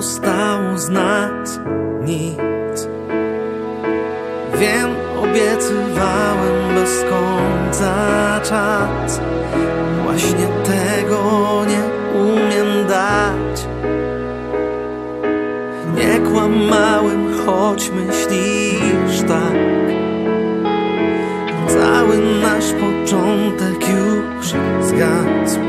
zostało z nas nic. Wiem, obiecywałem bez końca czas. Właśnie tego nie umiem dać. Nie kłamałem, choć myślisz tak. Cały nasz początek już zgasł.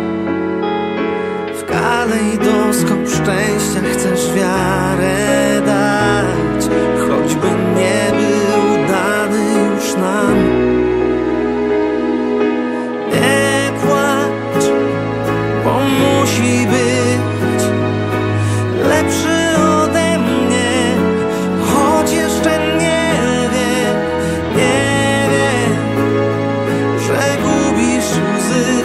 W kalejdoskop szczęścia chcesz wiarę dać, choćby nie był dany już nam. Nie płacz, bo musi być lepszy ode mnie, choć jeszcze nie wie, że gubisz łzy,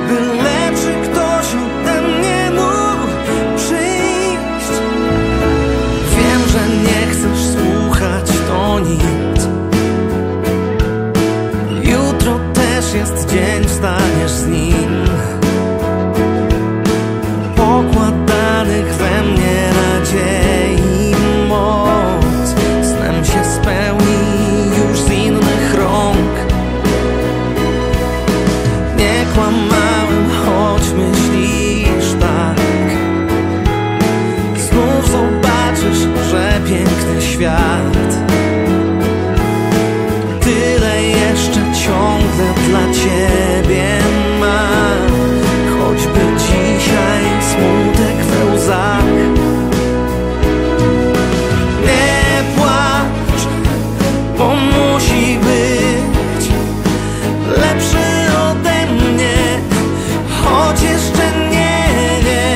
by lepszy ktoś ode mnie mógł przyjść. Wiem, że nie chcesz słuchać, to nic. Jutro też jest dzień, wstaniesz z nim. Pokładanych we mnie nadziei moc snem się spełni już z innych rąk. Nie kłamałem, choć myślisz tak. Znów zobaczysz, że piękny świat. Tyle jeszcze ciągle dla ciebie ma, choćby dzisiaj smutek we łzach. Nie płacz, bo musi być lepszy ode mnie, choć jeszcze nie wie,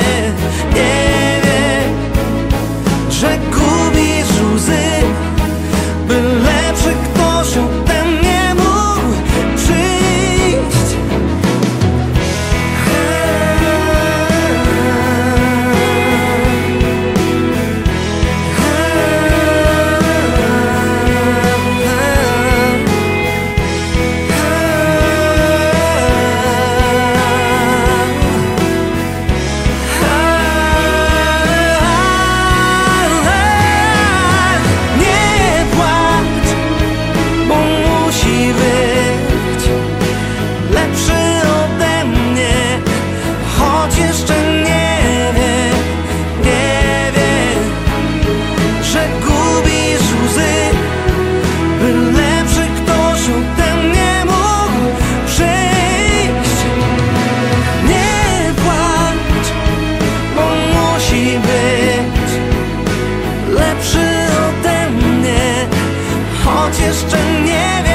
że gubisz łzy, by lepszy ktoś ode mnie mógł przyjść. Nie płacz, bo musi być lepszy ode mnie, choć jeszcze nie wie, że gubisz łzy, by lepszy ktoś ode mnie mógł przyjść. Nie płacz, bo musi być lepszy ode mnie, choć jeszcze nie